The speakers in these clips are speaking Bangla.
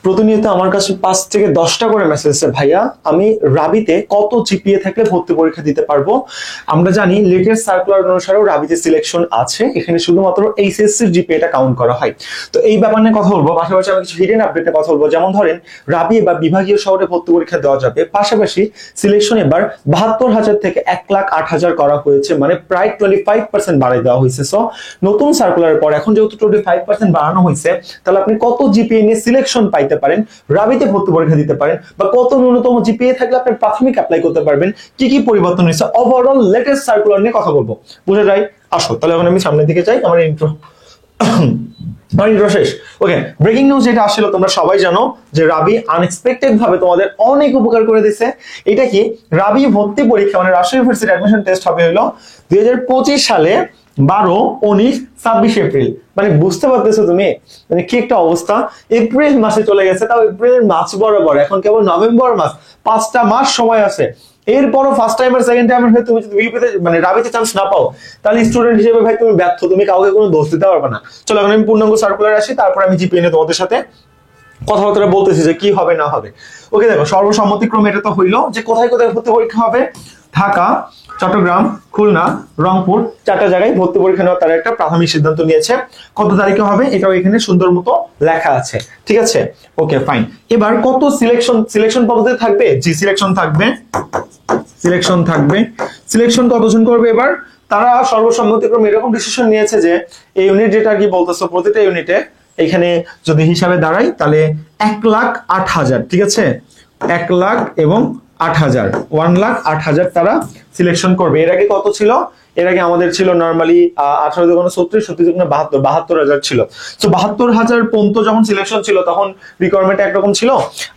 প্রতিনিয়ত আমার কাছে 5 থেকে 10টা করে মেসেজ আসে, ভাইয়া আমি রাবিতে কত জিপিএ থাকলে ভর্তি পরীক্ষা দিতে পারবো। আমরা জানি লেটেস্ট সার্কুলার অনুসারেও রাবিতে সিলেকশন আছে, এখানে শুধুমাত্র এইচএসসি এর জিপিএটা কাউন্ট করা হয়। তো এই ব্যাপার নিয়ে কথা বলবো, পাশাপাশি আমি কিছু হিডেন আপডেটে কথা বলবো। যেমন ধরেন রাবি বা বিভাগীয় শহরে ভর্তি পরীক্ষা দেওয়া যাবে, পাশাপাশি সিলেকশন এবার 72,000 থেকে 1,08,000 করা হয়েছে, মানে প্রায় 25% বাড়াই দেওয়া হয়েছে। সো নতুন সার্কুলারের পর এখন যেহেতু 25% বাড়ানো হয়েছে, তাহলে আপনি কত জিপিএ নিয়ে সিলেকশন পাইতে পারেন, রাবিতে ভর্তি পরীক্ষা দিতে পারেন, বা কত ন্যূনতম জিপিএ থাকলে আপনি প্রাথমিক অ্যাপ্লাই করতে পারবেন, কি কি পরিবর্তন হয়েছে, ওভারঅল লেটেস্ট সার্কুলার নিয়ে কথা বলবো। বুঝে যাই, আসো তাহলে এখন আমি সামনের দিকে যাই। আমার ইন্ট্রো শেষ। ওকে, ব্রেকিং নিউজ যেটা আসলে তোমরা সবাই জানো যে রাবি আনএক্সপেক্টেড ভাবে তোমাদের অনেক উপকার করে দিছে। এটা কি, রাবি ভর্তি পরীক্ষা মানে রাজশাহী ইউনিভার্সিটি অ্যাডমিশন টেস্ট হবে হলো 2025 সালে 12, 19, 26 এপ্রিল। মানে বুঝতে পারতেছো তুমি মানে কি একটা অবস্থা। এপ্রিল মাসে চলে গেছে, তাও এপ্রিলের মাস বরাবর, এখন কেবল নভেম্বর মাস, 5টা মাস সময় আছে। এরপরও ফার্স্ট টাইম আর সেকেন্ড টাইম হয়ে তুমি যদি বিপিতে মানে রাবিতে চান্স না পাও, তাহলে স্টুডেন্ট হিসেবে ভাই তুমি ব্যর্থ, তুমি কাউকে কোনো দোষ দিতে পারবে না। চলো এখন আমি পূর্ণাঙ্গ সার্কুলার আসি, তারপর আমি জিপিএ নিয়ে তোমাদের সাথে কথাবার্তা বলতেছি যে কি হবে না হবে। ওকে, দেখো সর্বসম্মতিক্রমে এটা তো হইলো যে কোথায় কোথায় ভর্তি পরীক্ষা হবে। ঢাকা, চট্টগ্রাম, খুলনা, রংপুর 4টা জায়গায় ভর্তি পরীক্ষা নেওয়ার তারা একটা প্রাথমিক সিদ্ধান্ত নিয়েছে। কত তারিখে হবে এটাও এখানে সুন্দর মতো লেখা আছে, ঠিক আছে। Okay fine. এবার কত সিলেকশন পদ্ধতি থাকবে, জি সিলেকশন থাকবে। সিলেকশন কতজন করবে এবার, তারা সর্বসম্মতিক্রমে এরকম ডিসিশন নিয়েছে যে এই ইউনিট যেটা কি বলতেছো, প্রতিটা ইউনিটে এখানে যদি হিসাবে দাঁড়াই তাহলে 1,08,000, ঠিক আছে, 1,08,000, 1,08,000 তারা সিলেকশন করবে। এর আগে কত ছিল, এর আগে আমাদের ছিল নর্মালি 18 দুগুণে 36, 36 দুগুণে 72, 72,000 ছিল। তো 72,000 পর্যন্ত যখন সিলেকশন ছিল তখন রিকোয়ারমেন্ট একরকম ছিল,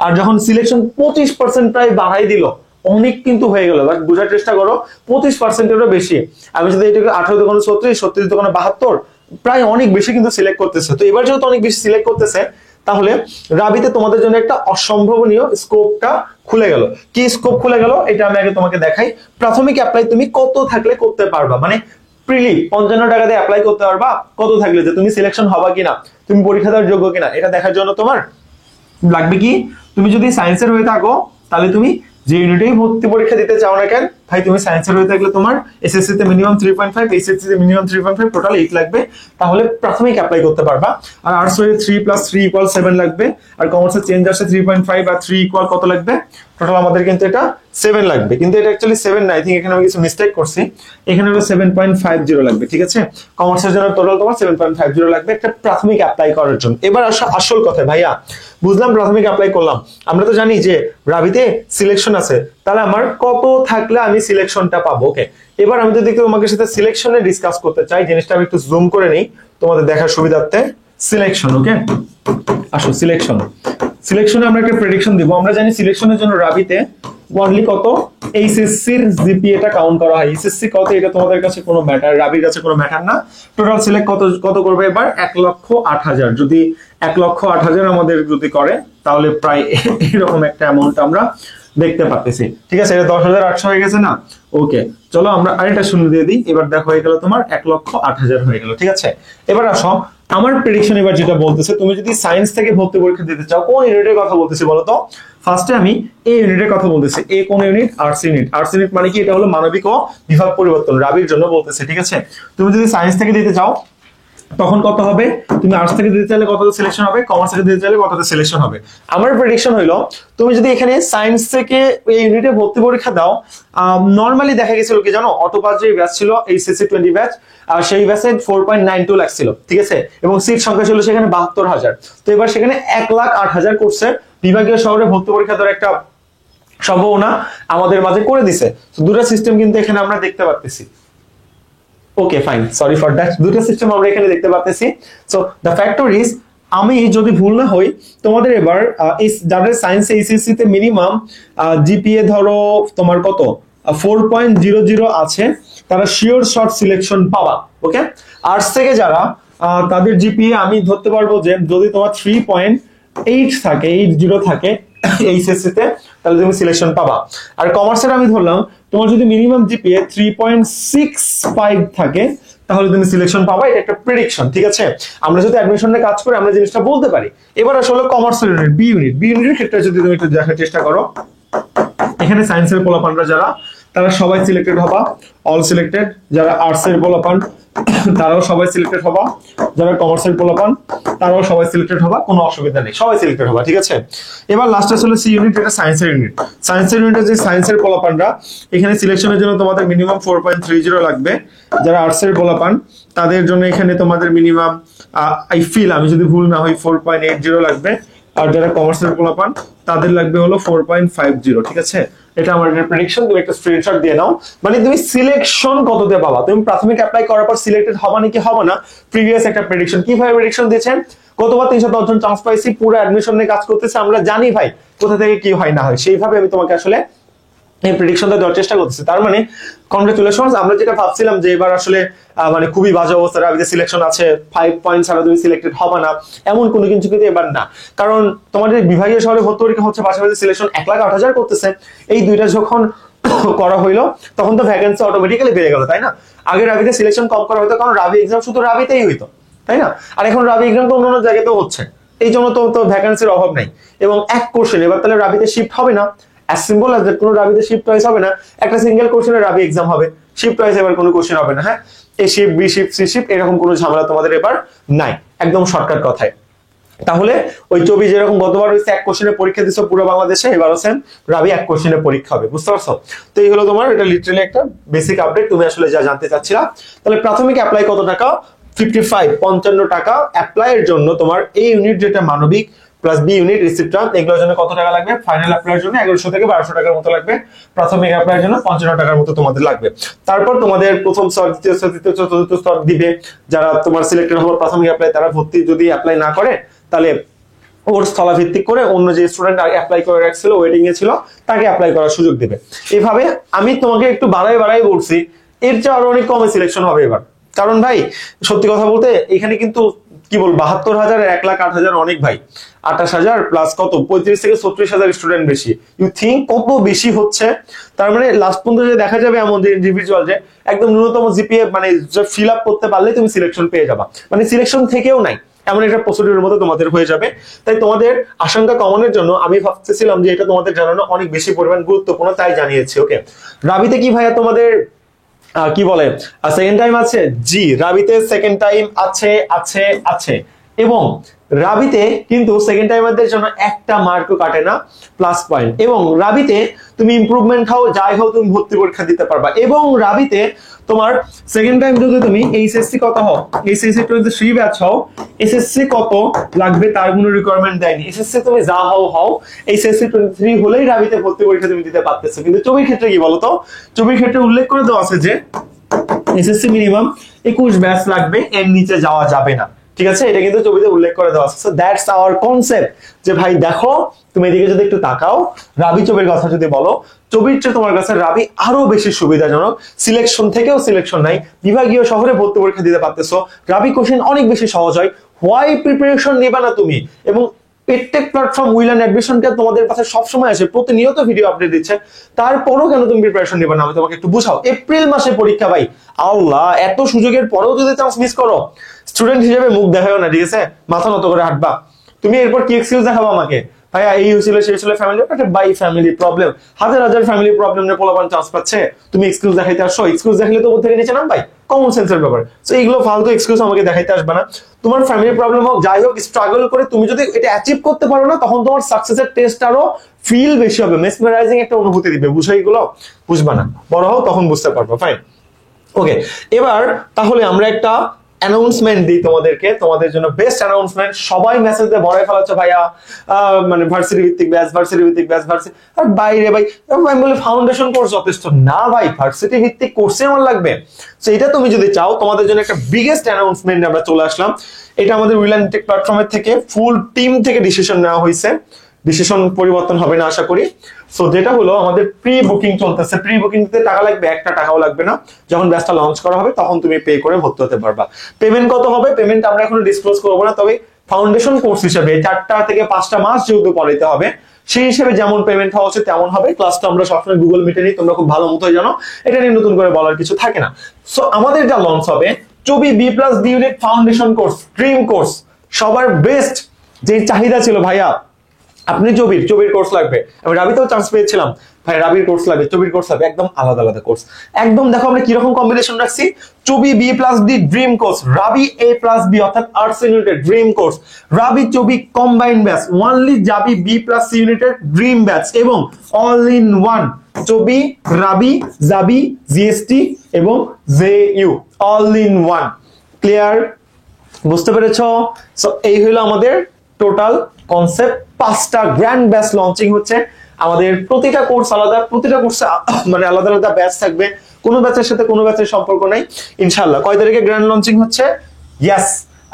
আর যখন সিলেকশন 25% প্রায় বাড়াই দিল, অনেক কিন্তু হয়ে গেল। বাট বোঝার চেষ্টা করো, 25%-এরও বেশি। আমি যদি এটাকে 18 দুগুণে 36, 36 দুগুণে 72, প্রায় অনেক বেশি কিন্তু সিলেক্ট করতেছে। তো এবার যেহেতু অনেক বেশি সিলেক্ট করতেছে, তাহলে রাবিতে তোমাদের জন্য একটা অসম্ভাবনীয় স্কোপটা খুলে গেল। কি স্কোপ খুলে গেল এটা আমি আগে তোমাকে দেখাই। প্রাথমিক অ্যাপ্লাই তুমি কত থাকলে করতে পারবা, মানে প্রিলি 55 টাকা দিয়ে অ্যাপ্লাই করতে পারবা কত থাকলে, যে তুমি সিলেকশন হবা কিনা, তুমি পরীক্ষা দেওয়ার যোগ্য কিনা, এটা দেখার জন্য তোমার লাগবে কি, তুমি যদি সায়েন্সের হয়ে থাকো তাহলে তুমি যে ইউনিটেই ভর্তি পরীক্ষা দিতে চাও না কেন ভাই, তুমি সায়েন্সের হয়ে থাকলে তোমার এসএসসি তে মিনিমাম 3.5, এইচএসসি তে মিনিমাম 3.5, টোটাল 8 লাগবে, তাহলে প্রাথমিক অ্যাপ্লাই করতে পারবা। আর আর্টস হয়ে 3 + 3 = 7 লাগবে, আর কমার্সের চেঞ্জ আসে 3.5 আর 3 = কত লাগবে, টোটাল আমাদের কিন্তু এটা 7 লাগবে। কিন্তু এটা অ্যাকচুয়ালি 7 না, আই থিংক এখানে আমি কিছু মিস্টেক করছি, এখানে হলো 7.50 লাগবে, ঠিক আছে। কমার্সের জন্য টোটাল তোমার 7.50 লাগবে একটা প্রাথমিক অ্যাপ্লাই করার জন্য। এবার আসল কথা ভাইয়া, বুঝলাম প্রাথমিক অ্যাপ্লাই করলাম, আমরা তো জানি যে রাবিতে সিলেকশন আছে, তাহলে আমার কত থাকলে আমি সিলেকশনটা পাবো। ওকে, এবার আমি যদি তোমাদের সাথে সিলেকশনে ডিসকাস করতে চাই, জিনিসটা আমি একটু জুম করে নেই তোমাদের দেখার সুবিধার্থে। সিলেকশন, ওকে আসো সিলেকশনে আমরা একটা প্রেডিকশন দিব। আমরা জানি সিলেকশনের জন্য রাবিতে ওয়ানলি কত এইচএসসি এর জিপিএটা কাউন্ট করা হয়। এইচএসসি কত এটা তোমাদের কাছে কোনো ম্যাটার, রাবির কাছে কোনো ম্যাটার না। টোটাল সিলেক্ট কত করবে এবার, 1,08,000। যদি 1,08,000 আমাদের যদি করে তাহলে প্রায় এরকম একটা অ্যামাউন্ট আমরা দেখতে পাচ্ছি, ঠিক আছে। এটা 10,800 হয়ে গেছে না। ওকে চলো আমরা আরেকটা শূন্য দিয়ে দিই। এবার দেখো হয়ে গেল তোমার 1,08,000 হয়ে গেল, ঠিক আছে। এবার আসো আমার প্রেডিকশন এবার যেটা বলতেছে, তুমি যদি সায়েন্স থেকে ভর্তি পরীক্ষা দিতে চাও, কোন ইউনিটের কথা বলতেছি বলো তো। ফার্স্টে আমি এ ইউনিটের কথা বলতেছি। এ কোন unit, arts unit. Arts unit মানে কি, এটা হলো মানবিক ও বিভাগ পরিবর্তন, রাবির জন্য বলতেছে, ঠিক আছে। তুমি যদি সায়েন্স থেকে দিতে চাও তখন কত হবে, তুমি আর্টস থেকে দিতে চাইলে কতটা সিলেকশন হবে, কমার্স থেকে দিতে চাইলে কতটা সিলেকশন হবে। আমার প্রেডিকশন হইলো তুমি যদি এখানে সায়েন্স থেকে এই ইউনিটে ভর্তি পরীক্ষা দাও, নরমালি দেখা গেছিল কি জানো, অটোপাস যে ব্যাচ ছিল এইচএসসি 20 ব্যাচ, আর সেই ব্যাচে 4.92 লাখ ছিল, ঠিক আছে, এবং সিট সংখ্যা ছিল সেখানে 72,000। তো এবার সেখানে 1,08,000 করছে, বিভাগীয় শহরে ভর্তি পরীক্ষা দেওয়ার একটা সম্ভাবনা আমাদের মাঝে করে দিছে। তো দুটো সিস্টেম কিন্তু এখানে আমরা দেখতে পাচ্ছি। Okay fine, sorry for that, দুটো সিস্টেম আমরা এখানে দেখতে পাচ্ছি। সো দ্য ফ্যাক্টর ইজ, আমি যদি ভুল না হই তোমাদের এবার যাদের সায়েন্স এইচএসসি তে মিনিমাম জিপিএ ধরো তোমার কত 4.00 আছে, তারা শিওর শর্ট সিলেকশন পাবা। ওকে, আর্টস থেকে যারা তাদের জিপিএ আমি ধরতে পারবো যে যদি তোমার 3.8 থাকে, 80 থাকে এইচএসসি তে, তাহলে তুমি সিলেকশন পাবা। আর কমার্সের আমি ধরলাম তোমার যদি মিনিমাম জিপিএ 3.65 থাকে তাহলে তুমি সিলেকশন পাবা, এটা একটা প্রেডিকশন, ঠিক আছে? আমরা যদি অ্যাডমিশনে কাজ করি আমরা জিনিসটা বলতে পারি। এবার আসলে কমার্সের ইউনিট, বি ইউনিটের ক্ষেত্রে যদি তুমি একটু দেখার চেষ্টা করো, এখানে সায়েন্সের পোলাপানরা যারা তারা সবাই সিলেক্টেড হবা, অল সিলেক্টেড। যারা আর্টসের পোলাপান তারাও সবাই সিলেক্টেড হবা, যারা কমার্সের পোলাপান তারাও সবাই সিলেক্টেড হবা, কোনো অসুবিধা নেই, সবাই সিলেক্টেড হবা, ঠিক আছে? এবার লাস্ট আসলে সি ইউনিট, এটা সায়েন্সের ইউনিট। সায়েন্সের ইউনিটে যে সায়েন্সের পোলাপানরা, এখানে সিলেকশনের জন্য তোমাদের মিনিমাম 4.30 লাগবে। যারা আর্টসের পোলাপান তাদের জন্য এখানে তোমাদের মিনিমাম আই ফিল, আমি যদি ভুল না হই, 4.80 লাগবে। আর যারা কমার্সের পোলাপান তাদের লাগবে হলো 4.50, ঠিক আছে? এটা আমার প্রেডিকশন, তুমি একটা স্ক্রিনশট দিয়ে নাও। মানে তুমি সিলেকশন কততে পাবা, তুমি প্রাথমিক অ্যাপ্লাই করার পর সিলেক্টেড হবা নাকি হবে না, প্রিভিয়াস একটা প্রেডিকশন। কিভাবে প্রেডিকশন দিয়েছেন, গতবার 310 জন চান্স পাইছি, পুরো অ্যাডমিশন নিয়ে কাজ করতেছে, আমরা জানি ভাই কোথা থেকে কি হয় না হয়, সেইভাবে আমি তোমাকে আসলে এই প্রেডিকশনটা দেওয়ার চেষ্টা করতেছি। তার মানে কংগ্রেচুলেশনস। আমরা যেটা ভাবছিলাম যে এবার আসলে মানে খুবই বাজে অবস্থা, রাবিতে সিলেকশন আছে 5 পয়েন্ট ছাড়া তুমি সিলেক্টেড হবে না, এমন কোনো কিছু কিন্তু এবার না। কারণ তোমাদের বিভাগীয় শহরে ভর্তি পরীক্ষা হচ্ছে, পাশাপাশি সিলেকশন 1,08,000 করতেছে। এই দুইটা যখন করা হইলো তখন তো ভ্যাকেন্সি অটোমেটিক্যালি বেড়ে গেল, তাই না? আগে রাবিতে সিলেকশন কম করা হতো কারণ রাবি এক্সাম শুধু রাবিতেই হইতো, তাই না? আর এখন রাবি এক্সাম তো অন্যান্য জায়গাতেও হচ্ছে, এই জন্য তো ভ্যাকেন্সির অভাব নাই। এবং এক কোশ্চেন এবার তাহলে রাবিতে শিফট হবে না, as simple as that, কোনো রাবিতে শিফট ওয়াইজ হবে না, একটা সিঙ্গেল কোশ্চেনে রাবি এক্সাম হবে, শিফট ওয়াইজ এবার কোনো কোশ্চেন হবে না। হ্যাঁ, A shift, B shift, C shift, এরকম কোনো ঝামেলা তোমাদের এবার নাই, একদম শর্টকাট কথায়। তাহলে ওই 24 যেরকম গতবার হচ্ছে এক কোশ্চেনের পরীক্ষা দিছো পুরো বাংলাদেশে, এবার হচ্ছে রাবি এক কোশ্চেনের পরীক্ষা হবে, বুঝতে পারছো? তো এই হলো তোমার, এটা লিটারালি একটা বেসিক আপডেট, তুমি আসলে যা জানতে চাচ্ছিলা। তাহলে প্রাথমিক অ্যাপ্লাই কত টাকা, 55 টাকা অ্যাপ্লাইয়ের জন্য। তোমার এই ইউনিট যেটা মানবিক প্লাস বি ইউনিট রিসিপ্ট এগুলোর জন্য কত টাকা লাগবে, ফাইনাল অ্যাপ্লাইয়ের জন্য 1100 থেকে 1200 টাকার মতো লাগবে, প্রাথমিক অ্যাপ্লাইয়ের জন্য 55 টাকার মতো তোমাদের লাগবে। তারপর তোমাদের প্রথম স্তর, দ্বিতীয় স্তর, তৃতীয় স্তর, চতুর্থ স্তর দিবে। যারা তোমার সিলেক্টেড হবে প্রাথমিক অ্যাপ্লাই, তারা ভর্তি যদি অ্যাপ্লাই না করে তাহলে ওর স্থলাভিত্তিক করে অন্য যে স্টুডেন্ট অ্যাপ্লাই করে রাখছিল, ওয়েটিং এ ছিল, তাকে অ্যাপ্লাই করার সুযোগ দেবে। এভাবে আমি তোমাকে একটু বাড়াই বলছি, এর চেয়ে আরো অনেক কমে সিলেকশন হবে এবার। কারণ ভাই সত্যি কথা বলতে এখানে কিন্তু কি বল 72,000 1,08,000 অনেক ভাই, 28,000 প্লাস কত 35 থেকে 36,000 স্টুডেন্ট বেশি। ইউ থিঙ্ক কত বেশি হচ্ছে? তার মানে লাস্ট পর্যন্ত যে দেখা যাবে এমন যে ইন্ডিভিজুয়াল যে একদম ন্যূনতম জিপিএ মানে ফিল আপ করতে পারলে তুমি সিলেকশন পেয়ে যাবা, মানে সিলেকশন থেকেও নাই এমন একটা প্রসিডিউরের মতো তোমাদের হয়ে যাবে। তাই তোমাদের আশঙ্কা কমানোর জন্য আমি ভাবতেছিলাম যে এটা তোমাদের জানানো অনেক বেশি পরিমাণ গুরুত্বপূর্ণ, তাই জানিয়েছি। ওকে, রাবিতে কি ভাইয়া তোমাদের কি বলে সেকেন্ড টাইম আছে? জি, রাবিতে সেকেন্ড টাইম আছে আছে আছে। এবং রাবিতে কিন্তু সেকেন্ড টাইমারদের জন্য একটা মার্কও কাটে না, প্লাস পয়েন্ট। এবং রাবিতে তুমি ইমপ্রুভমেন্ট হও, যাই হোক তুমি ভর্তি পরীক্ষা দিতে পারবা। এবং রাবিতে তোমার সেকেন্ড টাইম যদি তুমি এইচএসসি কত হও, এইচএসসি 23 ব্যাচ হও, এসএসসি কত লাগবে তার কোনো রিকোয়ারমেন্ট দেয়নি। এসএসসি তুমি যা হও এইচএসসি 23 হলেই রাবিতে ভর্তি পরীক্ষা তুমি দিতে পারতেছো। কিন্তু চবির ক্ষেত্রে কি বলতো, চবির ক্ষেত্রে উল্লেখ করে দেওয়া আছে যে এসএসসি মিনিমাম 21 ব্যাচ লাগবে, এর নিচে যাওয়া যাবে না, ঠিক আছে? এটা কিন্তু ছবিতে উল্লেখ করে দেওয়া আছে। সো দ্যাটস আওয়ার কনসেপ্ট যে ভাই দেখো তুমি এদিকে যদি একটু তাকাও, রাবি চবির কথা যদি বলো, চবির চেয়ে তোমার কাছে রাবি আরো বেশি সুবিধাজনক। সিলেকশন থেকেও সিলেকশন নাই, বিভাগীয় শহরে ভর্তি পরীক্ষা দিতে পারতেছো, রাবি কোশ্চেন অনেক বেশি সহজ হয়। হোয়াই প্রিপারেশন নেবা না তুমি? এবং পেডটেক প্ল্যাটফর্ম উইল এন্ড অ্যাডমিশনকে তোমাদের কাছে সবসময় আসে, প্রতিনিয়ত ভিডিও আপডেট দিচ্ছে, তারপরও কেন তুমি প্রিপারেশন নেবা না? আমি তোমাকে একটু বুঝাও। এপ্রিল মাসে পরীক্ষা ভাই, আল্লাহ এত সুযোগের পরেও যদি চান্স মিস করো, স্টুডেন্ট হিসেবে মুখ দেখাও না, ঠিক আছে? মাথা নত করে হাঁটবা। তুমি এরপর কি এক্সকিউজ দেখাবো আমাকে, ভাইয়া এই হয়েছিল সেই ছিল ফ্যামিলি, একটা বাই ফ্যামিলি প্রবলেম, হাজার ফ্যামিলি প্রবলেম নিয়ে পোলাপান চান্স পাচ্ছে, তুমি এক্সকিউজ দেখাইতে আসো? এক্সকিউজ দেখাইলে তো ওর থেকে নিচে নাম ভাই, কমন সেন্সের ব্যাপার। তো এইগুলো ফালতু এক্সকিউজ আমাকে দেখাইতে আসবে না। তোমার ফ্যামিলি প্রবলেম হোক যাই হোক, স্ট্রাগল করে তুমি যদি এটা অ্যাচিভ করতে পারো না, তখন তোমার সাকসেসের টেস্ট আরো ফিল বেশি হবে, মেসমেরাইজিং একটা অনুভূতি দিবে। বুঝো এইগুলো? বুঝবা না, বড় হও তখন বুঝতে পারবো। ফাইন, ওকে। এবার তাহলে আমরা একটা অ্যানাউন্সমেন্ট দিই তোমাদেরকে, তোমাদের জন্য বেস্ট অ্যানাউন্সমেন্ট। সবাই মেসেজ দিয়ে ভরাই ফেলাচ্ছে ভাইয়া মানে ভার্সিটি ভিত্তিক ব্যাচ, ভার্সিটি ভিত্তিক ব্যাচ, ভার্সিটি। আর বাইরে ভাই আমি বলি ফাউন্ডেশন কোর্স যথেষ্ট না ভাই, ভার্সিটি ভিত্তিক কোর্সে আমার লাগবে। তো এটা তুমি যদি চাও, তোমাদের জন্য একটা বিগেস্ট অ্যানাউন্সমেন্ট আমরা চলে আসলাম। এটা আমাদের উইল এন্ড টেক প্ল্যাটফর্মের থেকে ফুল টিম থেকে ডিসিশন নেওয়া হয়েছে, ডিসিশন পরিবর্তন হবে না আশা করি। সো যেটা হলো আমাদের প্রি বুকিং চলতেছে, প্রি বুকিং দিতে টাকা লাগবে, একটা টাকাও লাগবে না। যখন ব্যাচটা লঞ্চ করা হবে তখন তুমি পে করে ভর্তি হতে পারবা। পেমেন্ট কত হবে, পেমেন্ট আমরা এখন ডিসক্লোজ করবো না, তবে ফাউন্ডেশন কোর্স হিসেবে 4টা থেকে 5টা মাস যেহেতু পড়াইতে হবে, সেই হিসেবে যেমন পেমেন্ট হওয়া উচিত তেমন হবে। ক্লাসটা আমরা সবসময় গুগল মিটে নিই, তোমরা খুব ভালো মতোই জানো, এটা নিয়ে নতুন করে বলার কিছু থাকে না। সো আমাদের যা লঞ্চ হবে চবি B+D unit foundation course, dream course, সবার বেস্ট যে চাহিদা ছিল ভাইয়া আপনি চবির কোর্স লাগবে, আমি রাবিতেও চান্স পেয়েছিলাম ভাই রাবির কোর্স লাগবে, চবির কোর্স লাগবে, একদম আলাদা আলাদা কোর্স। একদম দেখো আমরা কিরকম কম্বিনেশন রাখছি, চবি B+D ড্রিম কোর্স, রাবি A+B অর্থাৎ আর্টস ইউনিটের ড্রিম কোর্স, রাবি চবি কম্বাইন ব্যাচ, ওয়ানলি জাবি B+ ইউনিটের ড্রিম ব্যাচ, এবং অল ইন ওয়ান চবি রাবি জাবি জিএসটি এবং JU all in one. Clear? বুঝতে পেরেছো? সো এই হলো আমাদের টোটাল কনসেপ্ট। 5টা গ্র্যান্ড ব্যাচ লঞ্চিং হচ্ছে, আমাদের প্রতিটা কোর্স আলাদা, প্রতিটা কোর্সে মানে আলাদা আলাদা ব্যাচ থাকবে, কোনো ব্যাচের সাথে কোনো ব্যাচের সম্পর্ক নাই ইনশাআল্লাহ। কয় তারিখে গ্র্যান্ড লঞ্চিং হচ্ছে? ইয়েস,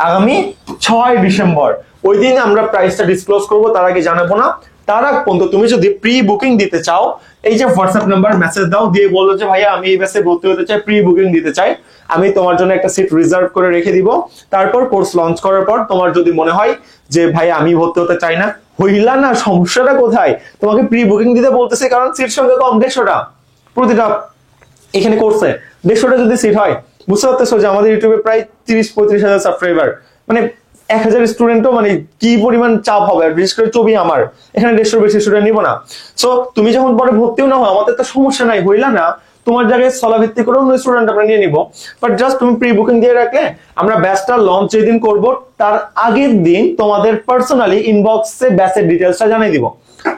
আগামী 6 ডিসেম্বর। ওই দিন আমরা প্রাইসটা ডিসক্লোজ করব, তার আগে জানাবো না। তার আগ পর্যন্ত তুমি যদি প্রি বুকিং দিতে চাও, এই যে হোয়াটসঅ্যাপ নাম্বার মেসেজ দাও, দিয়ে বললো যে ভাইয়া আমি এই ব্যাচে ভর্তি হতে চাই, প্রি বুকিং দিতে চাই, আমি তোমার জন্য একটা সিট রিজার্ভ করে রেখে দিব। তারপর কোর্স লঞ্চ করার পর তোমার যদি মনে হয় যে ভাই আমি ভর্তি হতে চাই না, হইলা না, সমস্যাটা কোথায়? তোমাকে প্রি বুকিং দিতে বলতেছে কারণ সিট সংখ্যা কম, 150টা প্রতিটা এখানে কোর্সে, 150টা যদি সিট হয়, বুঝতে পারতেছো যে আমাদের ইউটিউবে প্রায় 30-35 হাজার সাবস্ক্রাইবার, মানে 1000 স্টুডেন্টও মানে কি পরিমাণ চাপ হবে। আর বিশেষ করে চবি আমার এখানে 150 বেশি স্টুডেন্ট নিব না। সো তুমি যখন পরে ভর্তিও না হয়, আমাদের তো সমস্যা নাই, হইলা না, তোমার জায়গায় সলা ভিত্তি করে অন্য স্টুডেন্ট আমরা নিয়ে নিব। বাট জাস্ট তুমি প্রি বুকিং দিয়ে রাখলে আমরা ব্যাচটা লঞ্চ যেদিন করব তার আগের দিন তোমাদের পার্সোনালি ইনবক্সে ব্যাচের ডিটেইলসটা জানিয়ে দিব।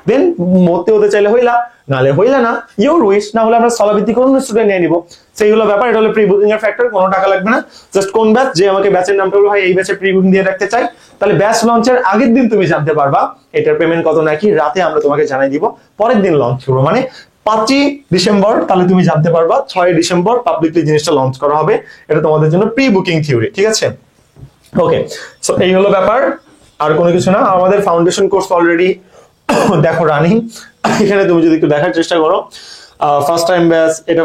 দেন ভর্তি হতে চাইলে হইলা, নালে হইলা না, ইউর উইশ, না হলে আমরা সলা ভিত্তি করে অন্য স্টুডেন্ট নিয়ে নিব। সেই হলো ব্যাপার। এটা হলো প্রি বুকিং এর ফ্যাক্টর, কোনো টাকা লাগবে না। জাস্ট কোন ব্যাচ, যে আমাকে ব্যাচের নামটা হলো ভাই এই ব্যাচে প্রি বুকিং দিয়ে রাখতে চাই, তাহলে ব্যাচ লঞ্চের আগের দিন তুমি জানতে পারবা এটার পেমেন্ট কত, নাকি রাতে আমরা তোমাকে জানাই দিব। পরের দিন লঞ্চ করবো মানে 5ই ডিসেম্বর, তাহলে তুমি জানতে পারবা 6 ডিসেম্বর পাবলিকলি জিনিসটা লঞ্চ করা হবে। এটা তোমাদের জন্য প্রি বুকিং থিওরি, ঠিক আছে? ওকে, সো এই হলো ব্যাপার, আর কোনো কিছু না। আমাদের ফাউন্ডেশন কোর্স অলরেডি দেখো রানিং, এখানে তুমি যদি একটু দেখার চেষ্টা করো, ফার্স্ট টাইম ব্যাচ, এটা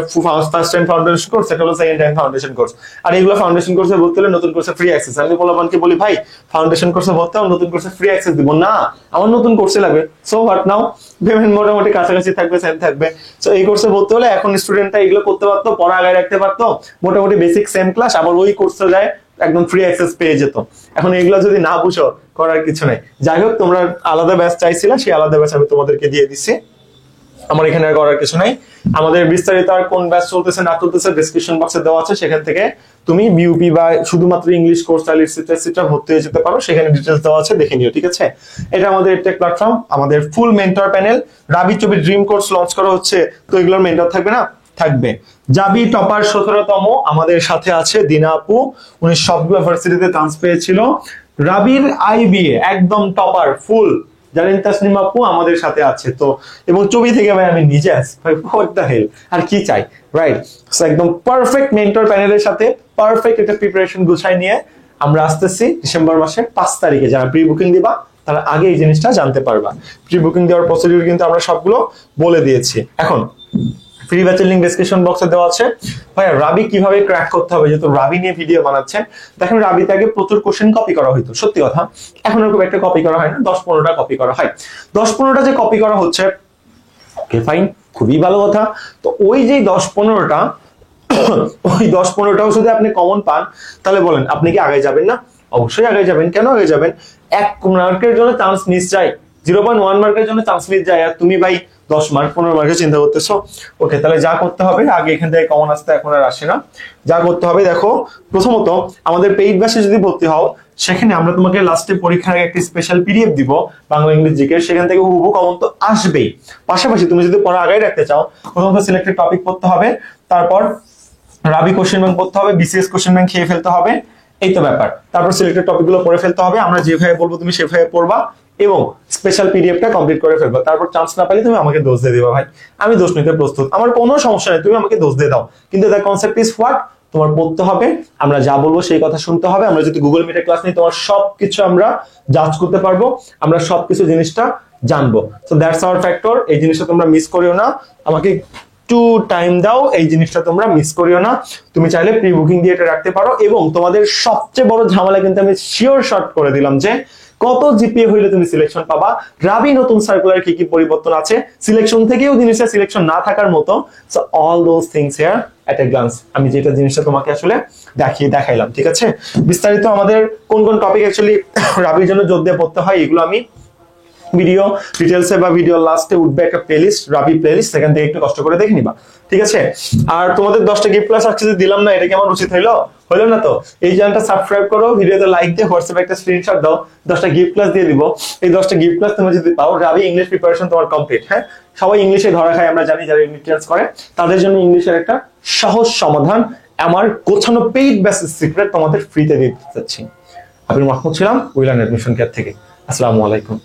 ফার্স্ট টাইম ফাউন্ডেশন কোর্স, এটা হলো সেকেন্ড টাইম ফাউন্ডেশন কোর্স। আর এগুলো ফাউন্ডেশন কোর্সে ভর্তি হলে নতুন কোর্সে ফ্রি অ্যাক্সেস। আমি বলবানকে বলি ভাই ফাউন্ডেশন কোর্সে ভর্তি হও, নতুন কোর্সে ফ্রি অ্যাক্সেস দিব না, আমার নতুন কোর্সে লাগবে। সো হোয়াট নাও, পেমেন্ট মোটামুটি কাছাকাছি থাকবে, সেম থাকবে। সো এই কোর্সে ভর্তি হলে এখন স্টুডেন্টরা এগুলো করতে পারতো, পড়া আগায় রাখতে পারতো, মোটামুটি বেসিক সেম ক্লাস, আবার ওই কোর্সে যায় একদম ফ্রি অ্যাক্সেস পেয়ে যেত। এখন এগুলো যদি না বুঝো, করার কিছু নাই। যাই হোক, তোমরা আলাদা ব্যাচ চাইছিলে, সেই আলাদা ব্যাচ আমি তোমাদেরকে দিয়ে দিচ্ছি, আমার এখানে আর করার কিছু নাই। আমাদের বিস্তারিত আর কোন ব্যাচ চলতেছে না চলতেছে ডেসক্রিপশন বক্সে দেওয়া আছে, সেখান থেকে তুমি বিউপি বা শুধুমাত্র ইংলিশ কোর্স এটসেট্রা ভর্তি হয়ে যেতে পারো, সেখানে ডিটেইলস দেওয়া আছে, দেখে নিও, ঠিক আছে? এটা আমাদের টেক প্ল্যাটফর্ম, আমাদের ফুল মেন্টর প্যানেল। রাবি চবি ড্রিম কোর্স লঞ্চ করা হচ্ছে, তো এগুলোর মেন্টর থাকবে না? থাকবে। জাবি টপার 17তম আমাদের সাথে আছে দিনা আপু, উনি সবগুলো ভার্সিটিতে চান্স পেয়েছিল। রাবির আইবিএ একদম টপার ফুল জানেন তাসনিম আপু আমাদের সাথে আছে। তো এবং চবি থেকে ভাই আমি নিজে আছি ভাই, হোয়াট দ্য হেল, আর কি চাই, রাইট? সো একদম পারফেক্ট মেন্টর প্যানেলের সাথে পারফেক্ট একটা প্রিপারেশন গুছাই নিয়ে আমরা আসতেছি ডিসেম্বর মাসের 5 তারিখে। যারা প্রি বুকিং দিবা তারা আগে এই জিনিসটা জানতে পারবা। প্রি বুকিং দেওয়ার প্রসিডিউর কিন্তু আমরা সবগুলো বলে দিয়েছি। এখন ফ্রি ব্যাচের লিংক ডেসক্রিপশন বক্সে দেওয়া আছে। ভাই রাবি কিভাবে ক্র্যাক করতে হবে, যেহেতু রাবি নিয়ে ভিডিও বানাচ্ছেন, দেখেন রাবিতে আগে প্রচুর কোশ্চেন কপি করা হইতো, সত্যি কথা। এখন খুব একটা কপি করা হয় না, 10-15টা কপি করা হয়। 10-15টা যে কপি করা হচ্ছে, ওকে ফাইন, খুবই ভালো কথা। তো ওই যে 10-15টা, ওই 10-15টাও যদি আপনি কমন পান, তাহলে বলেন আপনি কি আগে যাবেন না? অবশ্যই আগে যাবেন। কেন আগে যাবেন? 1 মার্কের জন্য চান্স মিস যায়, 0.1 মার্কের জন্য চান্স মিস যায়, আর তুমি ভাই 10 মার্ক 15 মার্কের চিন্তা করতেছো। ওকে, তাহলে যা করতে হবে, আগে এখান থেকে কমন আসতে এখন আর আসে না, যা করতে হবে দেখো, প্রথমত আমাদের পেইড ব্যাচে যদি ভর্তি হও, সেখানে আমরা তোমাকে লাস্টে পরীক্ষার আগে একটা স্পেশাল পিডিএফ দিব বাংলা ইংলিশ জিকে, সেখান থেকে হুবহু কমন তো আসবেই। পাশাপাশি তুমি যদি পড়া আগায় রাখতে চাও, প্রথমত সিলেক্টেড টপিক পড়তে হবে, তারপর রাবি কোশ্চেন ব্যাংক পড়তে হবে, বিসিএস কোশ্চেন ব্যাংক খেয়ে ফেলতে হবে, এই তো ব্যাপার। তারপর সিলেক্টেড টপিকগুলো পড়ে ফেলতে হবে, আমরা যেভাবে বলবো তুমি সেভাবে পড়বা, এবং স্পেশাল পিডিএফটা কমপ্লিট করে ফেলবো। তারপর চান্স না পেলে তুমি আমাকে দোষ দিয়ে দিবা, ভাই আমি দোষ নিতে প্রস্তুত, আমার কোনো সমস্যা নেই, তুমি আমাকে দোষ দিয়ে দাও। কিন্তু দ্য কনসেপ্ট ইজ হোয়াট, তোমার পড়তে হবে, আমরা যা বলবো সেই কথা শুনতে হবে। আমরা যদি গুগল মিটে ক্লাস নিই, তোমার সবকিছু আমরা জাজ করতে পারবো, আমরা সবকিছু জিনিসটা জানবো। সো দ্যাটস আওয়ার ফ্যাক্টর, এই জিনিসটা তোমরা মিস করিও না। আমাকে একটু টাইম দাও, এই জিনিসটা তোমরা মিস করিও না। তুমি চাইলে প্রি বুকিং দিয়ে এটা রাখতে পারো। এবং তোমাদের সবচেয়ে বড় ঝামেলা কিন্তু আমি শিওর শর্ট করে দিলাম যে কত জিপিএ হইলে তুমি সিলেকশন পাবা, রাবি নতুন সার্কুলার কি কি পরিবর্তন আছে, সিলেকশন থেকেও জিনিসটা সিলেকশন না থাকার মতো। So all those things here at A glance আমি যেটা জিনিসটা তোমাকে আসলে দেখাইলাম, ঠিক আছে। বিস্তারিত আমাদের কোন কোন টপিক অ্যাকচুয়ালি রাবির জন্য যোগ দিয়ে পড়তে হয় এগুলো আমি ভিডিও ডিটেলসে বা ভিডিও লাস্টে উঠবে একটা প্লেলিস্ট, রাবি প্লেলিস্ট, সেখান থেকে একটু কষ্ট করে দেখে নিবা, ঠিক আছে। আর তোমাদের 10টা গিফট ক্লাস আজকে দিলাম না, এটা কি আমার উচিত হইলো না? তো এই চ্যানেলটা সাবস্ক্রাইব করো, ভিডিওতে লাইক দিয়ে হোয়াটসঅ্যাপে একটা স্ক্রিনশট দাও, 10টা গিফট ক্লাস দিয়ে দিব। এই 10টা গিফট ক্লাস তুমি যদি পাও, রাবি ইংলিশ প্রিপারেশন তোমার কমপ্লিট। হ্যাঁ, সবাই ইংলিশে ধরা খায়, আমরা জানি, যারা ইংলিশ করে তাদের জন্য ইংলিশের একটা সহজ সমাধান আমার গোছানো পেইড বেসিস সিক্রেট তোমাদের ফ্রিতে দিতে চাচ্ছি। আমি মাহমুদ ছিলাম উইলান এডমিশন কেয়ার থেকে। আসসালামু আলাইকুম।